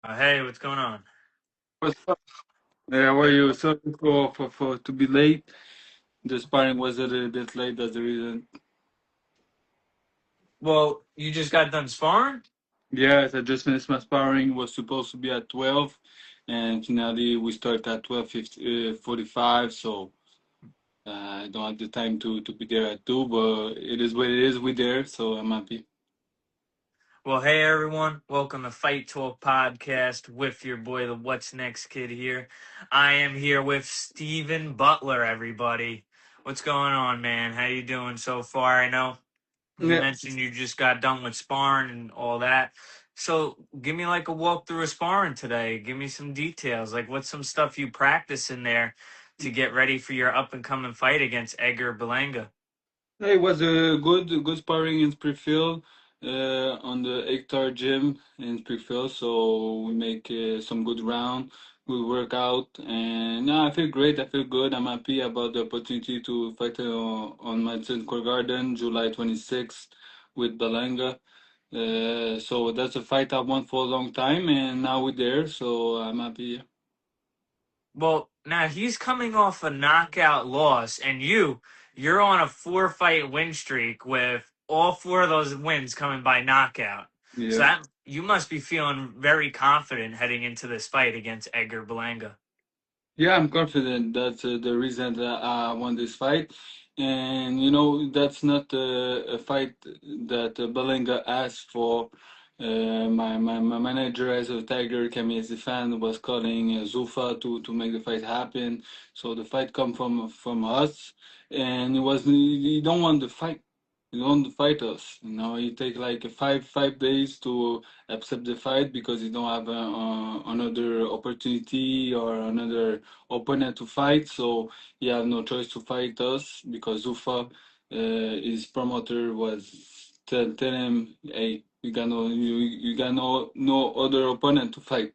Hey, what's going on? What's up? How are you? Sorry for to be late. The sparring was a little bit late. That's the reason. Well, you just got done sparring? Yes, I just finished my sparring. Was supposed to be at 12, and finally we start at 12:45. So I don't have the time to be there at 2, but it is what it is. We're there, so I'm happy. Well, hey everyone, welcome to Fight Talk Podcast with your boy, the What's Next kid here. I am here with Steven Butler, everybody. What's going on, man? How you doing so far? I know you Yeah. mentioned you just got done with sparring and all that. So give me like a walkthrough of sparring today. Give me some details. Like what's some stuff you practice in there to get ready for your up and coming fight against Edgar Belanga? It was a good sparring in Springfield, on the hectare gym in Springfield. So we make some good round, good workout, and no, I feel great. I feel good. I'm happy about the opportunity to fight on Madison Square Garden, July 26th with Balanga. So that's a fight I want for a long time, and now we're there. So I'm happy. Well, now he's coming off a knockout loss, and you're on a four-fight win streak with all four of those wins coming by knockout. So Yeah. that you must be feeling very confident heading into this fight against Edgar Belanga. Yeah, I'm confident that's the reason that I won this fight. And that's not a fight that Belenga asked for. My manager, as a Tiger, Camille as a fan, was calling Zufa to make the fight happen. So the fight come from us, and it was he don't want the fight. He don't want to fight us. He take like five days to accept the fight because he don't have another opportunity or another opponent to fight, so he had no choice to fight us because Zufa, his promoter, was tell him, "Hey, you got no other opponent to fight."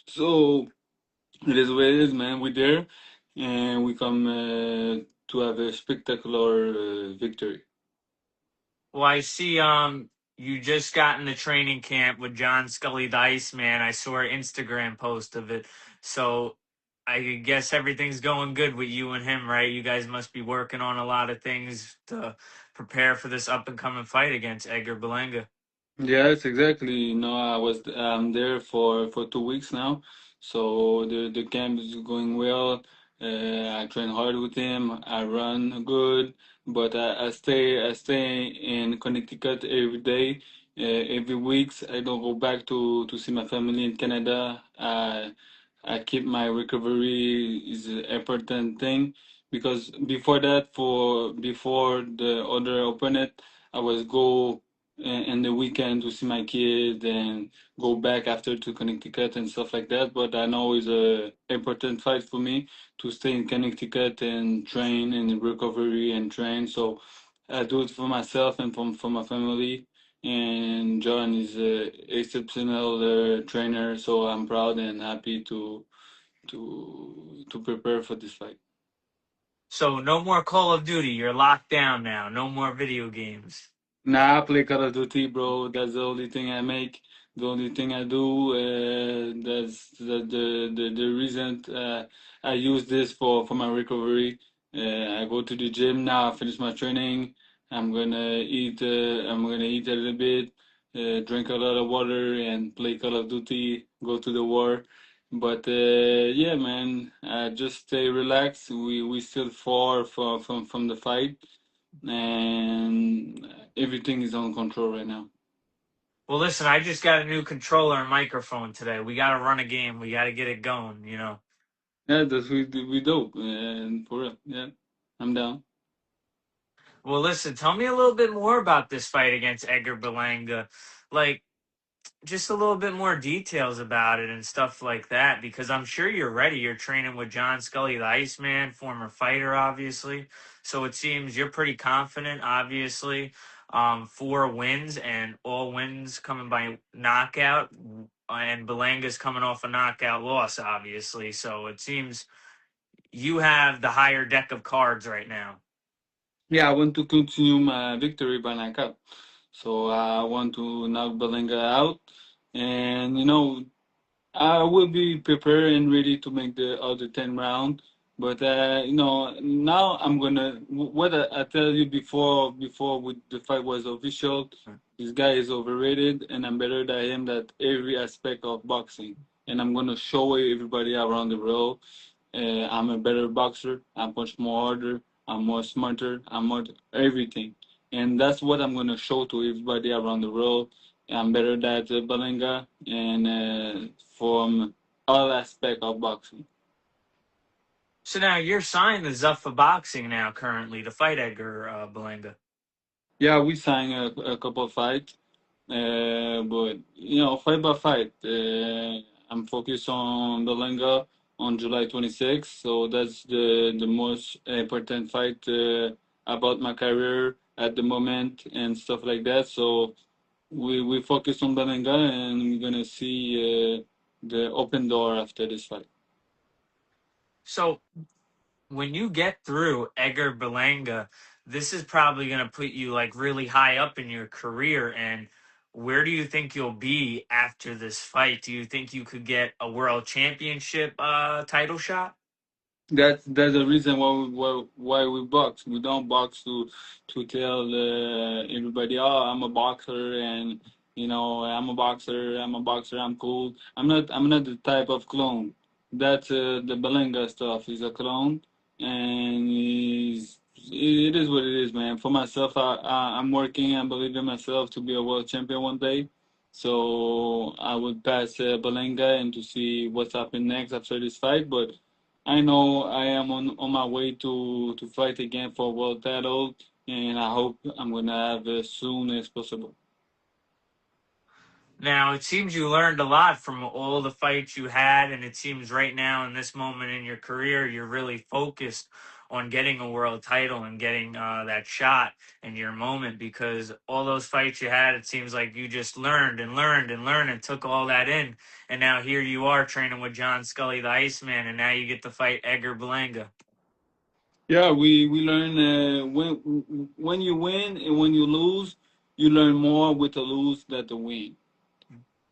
So it is what it is, man. We're there, and we come to have a spectacular victory. Well, I see you just got in the training camp with John Scully the Iceman. I saw an Instagram post of it. So I guess everything's going good with you and him, right? You guys must be working on a lot of things to prepare for this up and coming fight against Edgar Belanga. Yes, exactly. I'm there for 2 weeks now, so the camp is going well. I train hard with him. I run good, but I stay in Connecticut every day, every weeks. I don't go back to see my family in Canada. I keep my recovery is an important thing because before that, before the other opponent, I was go and the weekend to see my kids and go back after to Connecticut and stuff like that. But I know it's a important fight for me to stay in Connecticut and train and recovery and train. So I do it for myself and for my family. And John is a exceptional trainer, so I'm proud and happy to prepare for this fight. So no more Call of Duty. You're locked down now. No more video games. Nah, I play Call of Duty, bro. That's the only thing I make. The only thing I do. That's the reason I use this for my recovery. I go to the gym now. I finish my training. I'm gonna eat. I'm gonna eat a little bit. Drink a lot of water and play Call of Duty. Go to the war. But yeah, man. Just stay relaxed. We still far from the fight and everything is on control right now. Well, listen, I just got a new controller and microphone today. We got to run a game. We got to get it going. Yeah, that's we do, and for real, yeah, I'm down. Well, listen, tell me a little bit more about this fight against Edgar Berlanga. Like, just a little bit more details about it and stuff like that, because I'm sure you're ready. You're training with John Scully, the Iceman, former fighter, obviously. So it seems you're pretty confident, obviously. Four wins and all wins coming by knockout. And Belanga's coming off a knockout loss, obviously. So it seems you have the higher deck of cards right now. Yeah, I want to continue my victory by knockout, so I want to knock Belenga out, and I will be prepared and ready to make the other 10 round. But now I'm gonna what I tell you before with the fight was official. This guy is overrated, and I'm better than him at every aspect of boxing. And I'm gonna show everybody around the world. I'm a better boxer. I'm much more harder. I'm more smarter. I'm more everything, and that's what I'm gonna show to everybody around the world. I'm better than Balenga, and from all aspect of boxing. So now you're signed to Zuffa Boxing now currently to fight Edgar Berlanga. Yeah, we signed a couple of fights, but fight by fight. I'm focused on Balenga on July 26th, so that's the most important fight about my career at the moment and stuff like that. So we focus on Balenga, and we're gonna see the open door after this fight. So when you get through Edgar Berlanga, this is probably going to put you like really high up in your career. And where do you think you'll be after this fight? Do you think you could get a world championship title shot? That's the reason why we box. We don't box to tell everybody, oh, I'm a boxer, and I'm a boxer. I'm a boxer. I'm cool. I'm not the type of clone. That's the Belenga stuff. He's a clone, and it is what it is, man. For myself, I'm working. I believe in myself to be a world champion one day. So I would pass Belenga and to see what's happening next after this fight, but. I know I am on my way to fight again for world title, and I hope I'm gonna have as soon as possible. Now, it seems you learned a lot from all the fights you had, and it seems right now in this moment in your career, you're really focused on getting a world title and getting that shot in your moment because all those fights you had, it seems like you just learned and learned and learned and took all that in. And now here you are training with John Scully, the Iceman, and now you get to fight Edgar Berlanga. Yeah, we learn when you win and when you lose, you learn more with the lose than the win.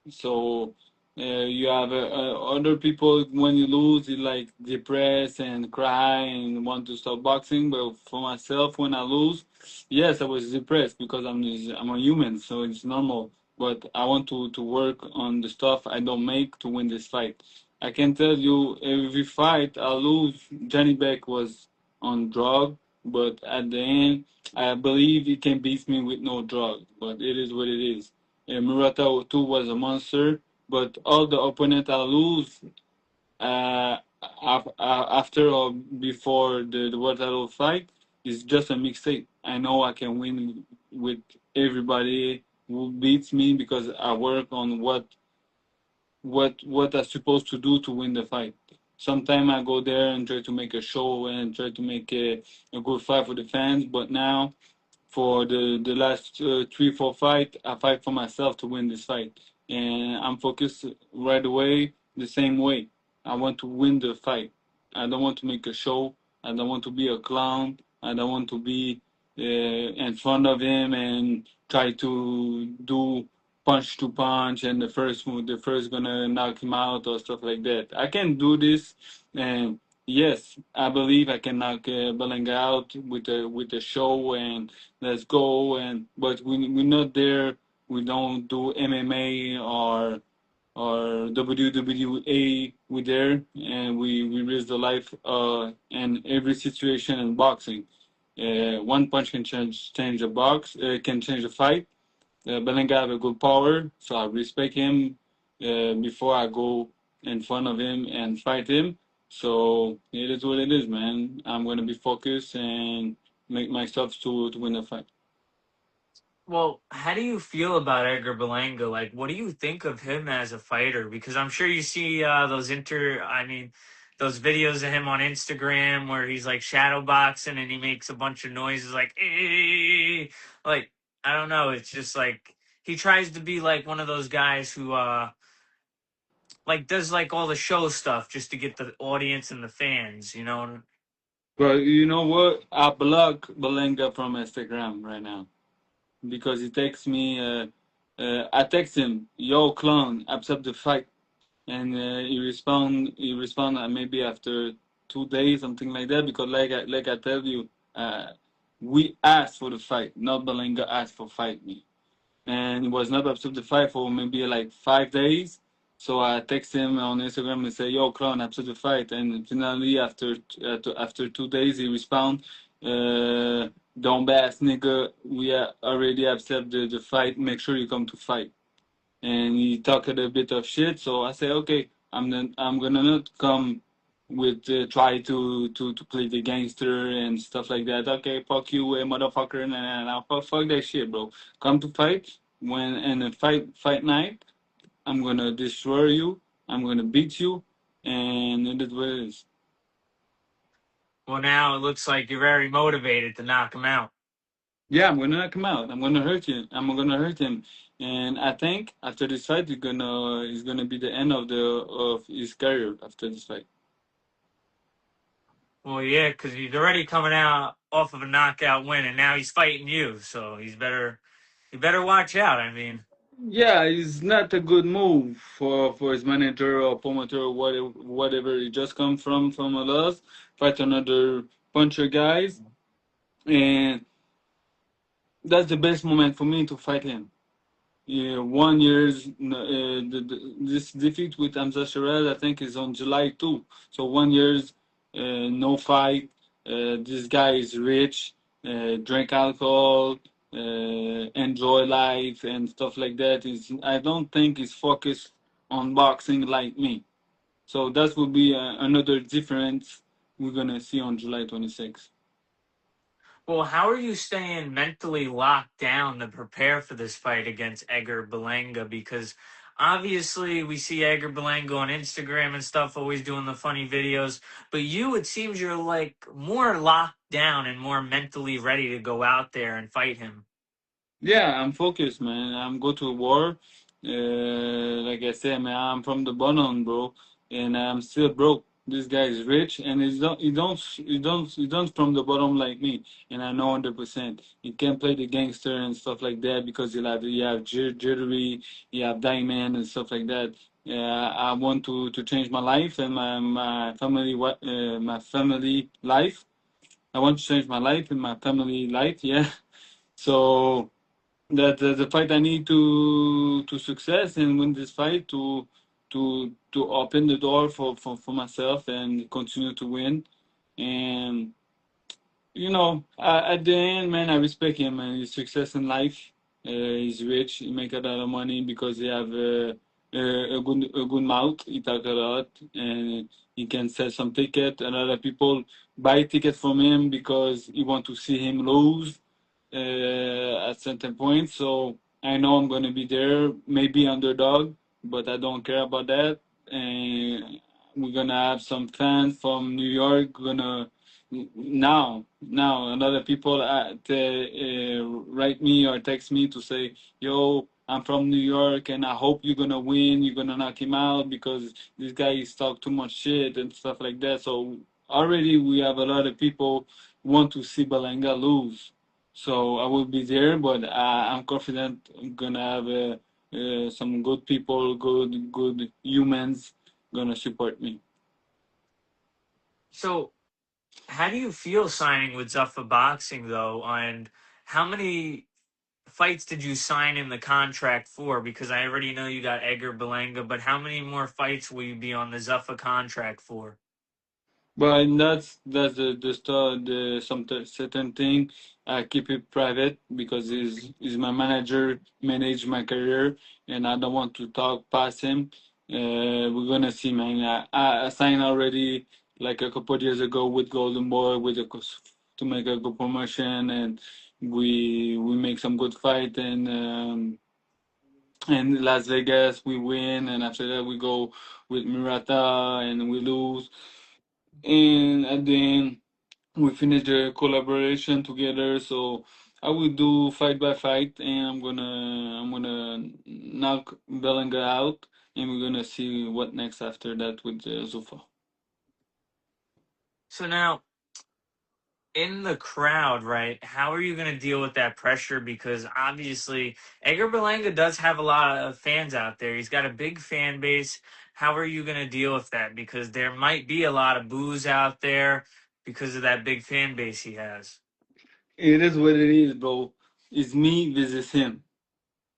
So you have other people when you lose, you like depressed and cry and want to stop boxing. But for myself, when I lose, yes, I was depressed because I'm a human, so it's normal. But I want to work on the stuff I don't make to win this fight. I can tell you, every fight I lose, Johnny Beck was on drug, but at the end, I believe he can beat me with no drug. But it is what it is. Murata too was a monster, but all the opponent I lose after or before the world title fight is just a mistake. I know I can win with everybody who beats me because I work on what I'm supposed to do to win the fight. Sometimes I go there and try to make a show and try to make a good fight for the fans, but now for the last 3 4 fight, I fight for myself to win this fight, and I'm focused right away the same way. I want to win the fight. I don't want to make a show. I don't want to be a clown. I don't want to be in front of him and try to do punch to punch and the first gonna knock him out or stuff like that. I can do this, and yes, I believe I can knock Belenga out with a show and let's go. And but we're not there. We don't do MMA or WWE. We're there, and we risk the life in every situation in boxing. One punch can change a box, can change a fight. Belenga have a good power, so I respect him before I go in front of him and fight him. So it is what it is, man. I'm gonna be focused and make myself to win the fight. Well, how do you feel about Edgar Berlanga? Like, what do you think of him as a fighter? Because I'm sure you see those videos of him on Instagram where he's like shadow boxing and he makes a bunch of noises like, "Eh." Like, I don't know. It's just like he tries to be like one of those guys who, like does like all the show stuff just to get the audience and the fans, you know? But you know what? I block Belenga from Instagram right now because he texts me. I text him, "Yo, clone, accept the fight." and he respond maybe after 2 days, something like that. Because like I tell you, we asked for the fight, not Belenga asked for fight me, and he was not up to the fight for maybe like 5 days. So I text him on Instagram and say, "Yo, Clown, up to the fight." And finally, after 2 days, he respond, "Don't bass, nigga. We already accept the fight. Make sure you come to fight." And he talked a bit of shit. So I say, "Okay, I'm gonna not come with try to play the gangster and stuff like that. Okay, fuck you, motherfucker, and I'll fuck that shit, bro. Come to fight when in a fight night. I'm gonna destroy you. I'm gonna beat you, and it is what it is." Well, now it looks like you're very motivated to knock him out. Yeah, I'm gonna knock him out. I'm gonna hurt you. I'm gonna hurt him. And I think after this fight, it's gonna be the end of his career after this fight. Well, yeah, because he's already coming out off of a knockout win, and now he's fighting you. So he better watch out. I mean, Yeah, it's not a good move for his manager or promoter or whatever. He just come from a loss, fight another puncher guys, and that's the best moment for me to fight him. Yeah, 1 year's this defeat with Hamza Sherrod, I think, is on July 2. So 1 year's no fight. This guy is rich, drink alcohol, enjoy life and stuff like that. Is I don't think he's focused on boxing like me. So that will be another difference we're gonna see on July 26th. well, how are you staying mentally locked down to prepare for this fight against Edgar Berlanga? Because obviously we see Edgar Berlanga on Instagram and stuff, always doing the funny videos. But you, it seems you're like more locked down and more mentally ready to go out there and fight him. Yeah, I'm focused, man. I'm go to war. Like I said, man, I'm from the bottom, bro, and I'm still broke. This guy is rich, and he don't from the bottom like me. And I know 100%. He can play the gangster and stuff like that because you have jewelry, you have diamond and stuff like that. Yeah, I want to change my life and my family life. I want to change my life and my family life. Yeah, so that the fight I need to success and win this fight to open the door for myself and continue to win. And at the end, man, I respect him and his success in life. He's rich. He make a lot of money because he have a good mouth. He talk a lot and he can sell some ticket. A lot of people buy ticket from him because he want to see him lose at certain point. So I know I'm gonna be there, maybe underdog, but I don't care about that. And we're gonna have some fans from New York gonna now another people write me or text me to say, "Yo, I'm from New York and I hope you're gonna win. You're gonna knock him out because this guy is talk too much shit and stuff like that." So already we have a lot of people want to see Balanga lose. So I will be there, but I'm confident I'm gonna have some good people, good humans gonna support me. So, how do you feel signing with Zuffa Boxing though? And how many fights did you sign in the contract for? Because I already know you got Edgar Berlanga, but how many more fights will you be on the Zuffa contract for? But that's the certain thing. I keep it private because he's my manager, manage my career, and I don't want to talk past him. We're gonna see, man. I signed already like a couple of years ago with Golden Boy to make a good promotion, and we make some good fight and Las Vegas we win, and after that we go with Murata and we lose, and at the end we finish the collaboration together. So I will do fight by fight, and I'm gonna knock Bellinger out, and we're gonna see what next after that with Zufa. So now, in the crowd, right? How are you going to deal with that pressure? Because obviously, Edgar Berlanga does have a lot of fans out there. He's got a big fan base. how are you going to deal with that? Because there might be a lot of booze out there because of that big fan base he has. It is what it is, bro. It's me versus him.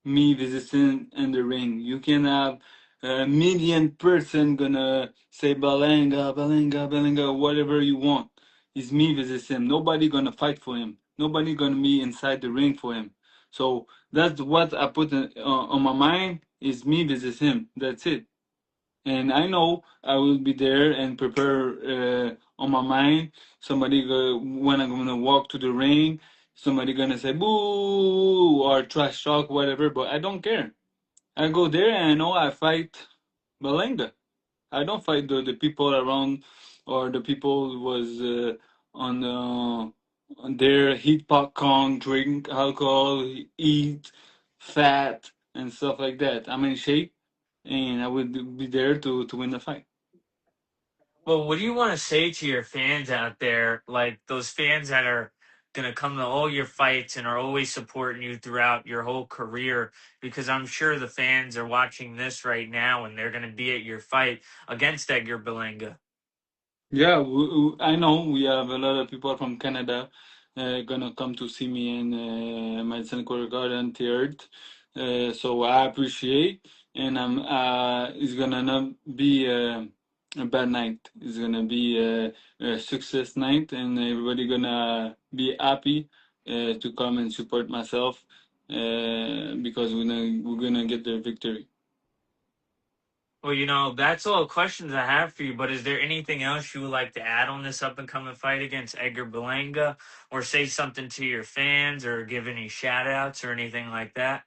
Me visiting in the ring. You can have a million person gonna say Balenga, Balenga, Balenga, whatever you want. It's me versus him. Nobody gonna fight for him. Nobody gonna be inside the ring for him. So that's what I put on my mind. Is me versus him. That's it. And I know I will be there and prepare on my mind. Somebody when I'm gonna walk to the ring, somebody gonna say boo or trash talk, whatever. But I don't care. I go there and I know I fight Belenga. I don't fight the people around or the people who was on their heat popcorn, drink alcohol, eat fat and stuff like that. I'm in shape and I would be there to win the fight. Well, what do you want to say to your fans out there? Like those fans that are going to come to all your fights and are always supporting you throughout your whole career. Because I'm sure the fans are watching this right now and they're going to be at your fight against Edgar Berlanga. Yeah, I know we have a lot of people from Canada gonna come to see me in Madison Square Garden third. So I appreciate, and it's gonna not be a bad night. It's gonna be a success night, and everybody gonna be happy to come and support myself because we're gonna get the victory. Well, that's all the questions I have for you. But is there anything else you would like to add on this up and coming fight against Edgar Berlanga, or say something to your fans, or give any shout outs or anything like that?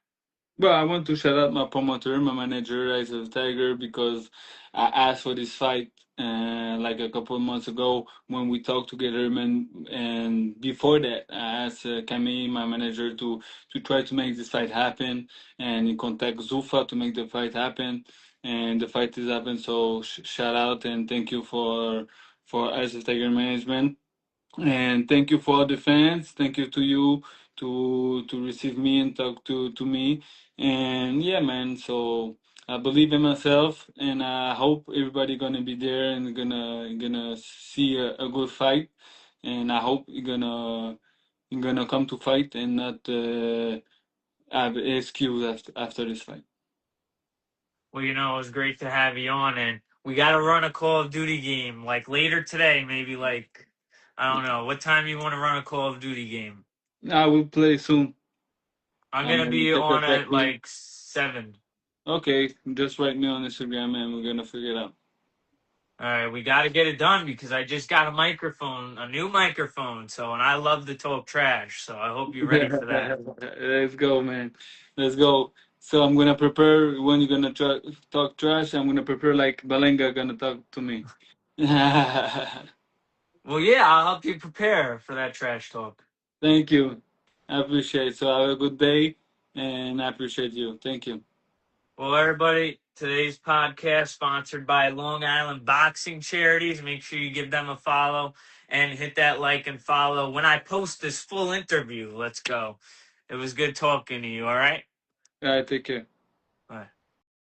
Well, I want to shout out my promoter, my manager, Eyes of Tiger, because I asked for this fight like a couple of months ago when we talked together, man. And before that, I asked Camille, my manager, to try to make this fight happen, and he contact Zufa to make the fight happen, and the fight is happen. So shout out and thank you for Eyes of Tiger management. And thank you for all the fans. Thank you to you to receive me and talk to me. And yeah, man. So I believe in myself, and I hope everybody gonna be there and gonna see a good fight. And I hope you're gonna come to fight and not have excuse after this fight. Well, it was great to have you on, and we got to run a Call of Duty game like later today, maybe like I don't know what time you want to run a Call of Duty game. I will play soon. I'm I'm gonna gonna be take a on at technique. like 7. Okay, just write me on Instagram and we're gonna figure it out. All right, we got to get it done because I just got a new microphone. So, and I love to talk trash. So, I hope you're ready for that. Let's go, man. Let's go. So I'm gonna prepare when you're gonna talk trash. I'm gonna prepare like Balenga gonna talk to me. Well, yeah, I'll help you prepare for that trash talk. Thank you. I appreciate it. So have a good day, and I appreciate you. Thank you. Well, everybody, today's podcast sponsored by Long Island Boxing Charities. Make sure you give them a follow and hit that like and follow when I post this full interview. Let's go. It was good talking to you. All right. All right, take care. Bye.